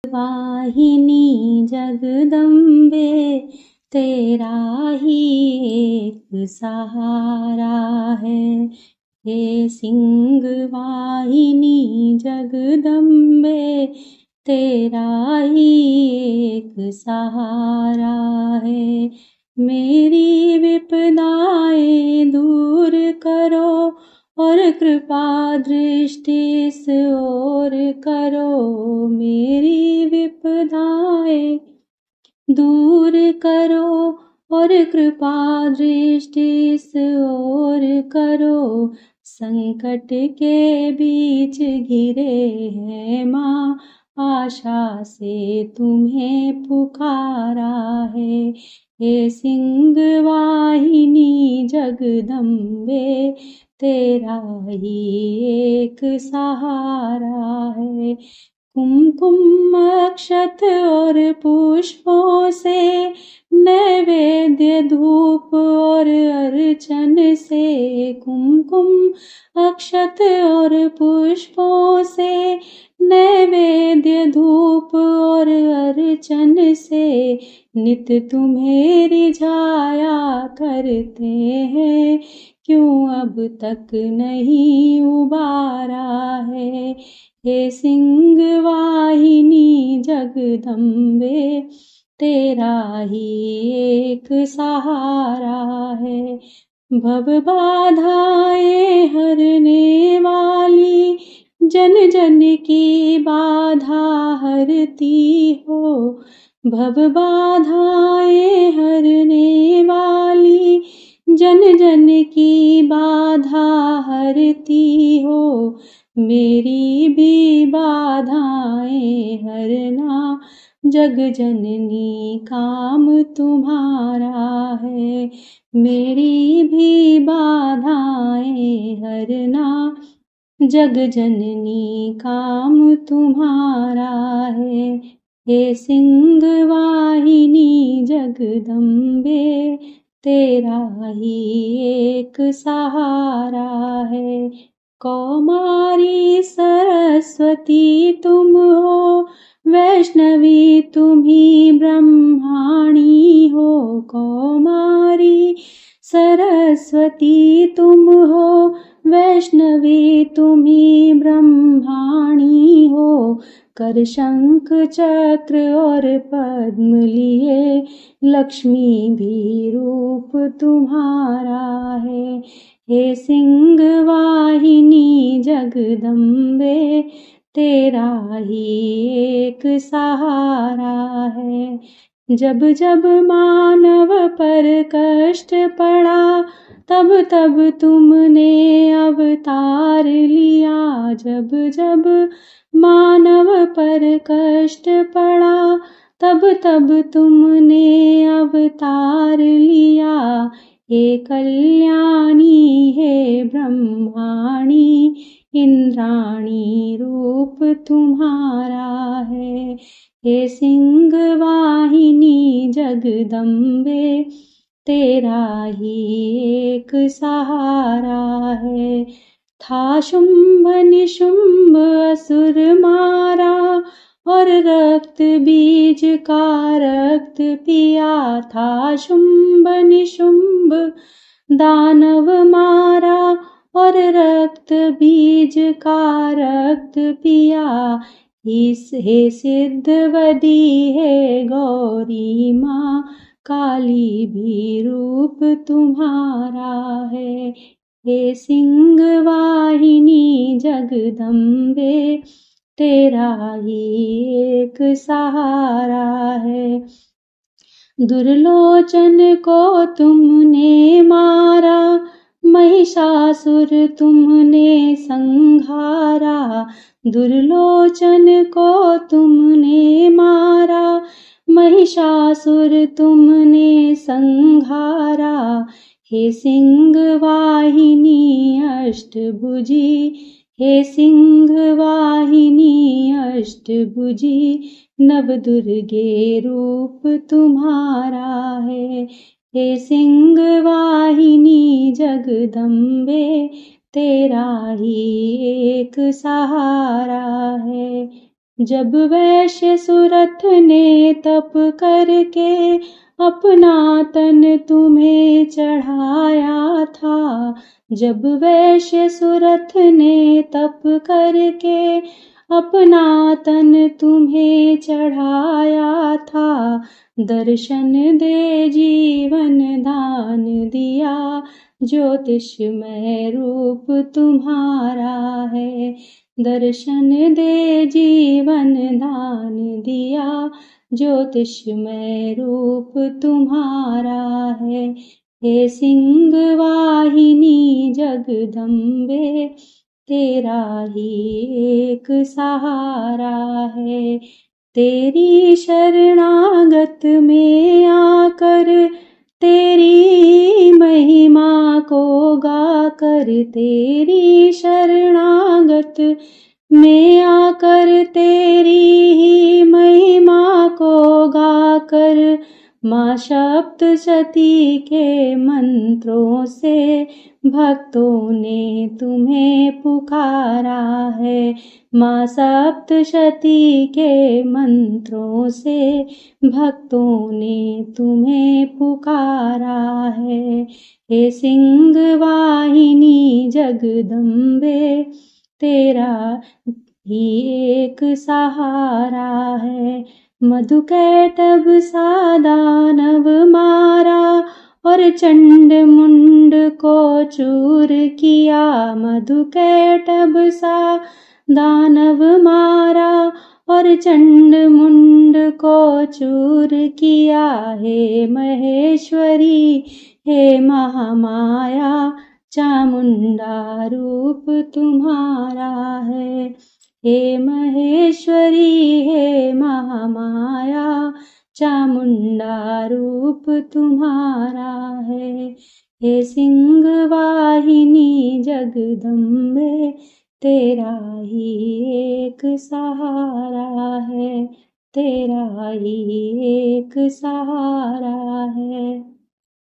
वाहिनी जगदम्बे तेरा ही एक सहारा है। हे सिंह वाहिनी जगदम्बे तेरा ही एक सहारा है। मेरी विपदाएं दूर करो और कृपा दृष्टि इस ओर करो। मेरी विपदाएं दूर करो और कृपा दृष्टि इस ओर करो। संकट के बीच घिरे हैं माँ, आशा से तुम्हें पुकारा है। हे सिंह वाहिनी जगदम्बे तेरा ही एक सहारा है। कुमकुम अक्षत और पुष्पों से नैवेद्य धूप और अर्चन से। कुमकुम अक्षत और पुष्पों से नैवेद्य धूप और अर्चन से नित तुम्हें रिझाया करते हैं। क्यों अब तक नहीं उबारा है। हे सिंह वाहिनी जगदम्बे तेरा ही एक सहारा है। भव बाधाएं हरने वाली जन जन की बाधा हरती हो। भव बाधाएं हरने वाली जन जन की बाधा हरती हो। मेरी भी बाधाएं हरना जग जननी काम तुम्हारा है। मेरी भी बाधाएं हरना जग जननी काम तुम्हारा है। हे सिंह वाहिनी जगदम्बे तेरा ही एक सहारा है। कौमारी सरस्वती तुम हो, वैष्णवी तुम्ही ब्रह्माणी हो। कौमारी सरस्वती तुम हो, वैष्णवी तुम्ही ब्रह्माणी हो। कर शंख चक्र और पद्म लिए लक्ष्मी भी रूप तुम्हारा है। हे सिंह वाहिनी जगदम्बे तेरा ही एक सहारा है। जब जब मानव पर कष्ट पड़ा तब तब तुमने अवतार लिया। जब जब मानव पर कष्ट पड़ा तब तब तुमने अवतार लिया। हे कल्याणी हे ब्रह्माणी इंद्राणी रूप तुम्हारा है। हे सिंह वाहिनी जगदम्बे तेरा ही एक सहारा है। था शुंभ निशुंभ असुर मारा और रक्त बीज का रक्त पिया। था शुंभ निशुंभ दानव मारा और रक्त बीज का रक्त पिया। हे सिद्धवदी है गौरी माँ, काली भी रूप तुम्हारा है। हे सिंह वाहिनी जगदम्बे तेरा ही एक सहारा है। दुर्लोचन को तुमने मारा, महिषासुर तुमने संहारा। दुर्लोचन को तुमने मारा, महिषासुर तुमने संहारा। हे सिंह वाहिनी अष्टभुजी, हे सिंह वाहिनी अष्टभुजी नवदुर्गे रूप तुम्हारा है। हे सिंह वाहिनी जगदम्बे तेरा ही एक सहारा है। जब वैश्य सुरथ ने तप करके अपना तन तुम्हें चढ़ाया था, जब वैश्य सुरथ ने तप करके अपना तन तुम्हें चढ़ाया था, दर्शन दे जीवन दान दिया, ज्योतिषमय रूप तुम्हारा है, दर्शन दे जीवन दान दिया, ज्योतिषमय रूप तुम्हारा है। हे सिंह वाहिनी जगदम्बे, तेरा ही एक सहारा है, तेरी शरणागत में आकर, तेरी महिमा को गाकर, तेरी शरणागत में आकर, तेरी ही महिमा को गाकर, माँ सप्तशती के मंत्रों से भक्तों ने तुम्हें पुकारा है, माँ सप्तशती के मंत्रों से भक्तों ने तुम्हें पुकारा है। हे सिंह वाहिनी जगदम्बे, तेरा ही एक सहारा है, मधुकैटभ सा दानव मारा और चंड मुंड को चूर किया, मधुकैटभ सा दानव मारा और चंड मुंड को चूर किया, हे महेश्वरी हे महामाया, चामुंडा रूप तुम्हारा है, हे महेश्वरी हे महामाया, चामुंडा रूप तुम्हारा है। हे सिंह वाहिनी जगदम्बे, तेरा ही एक सहारा है, तेरा ही एक सहारा है।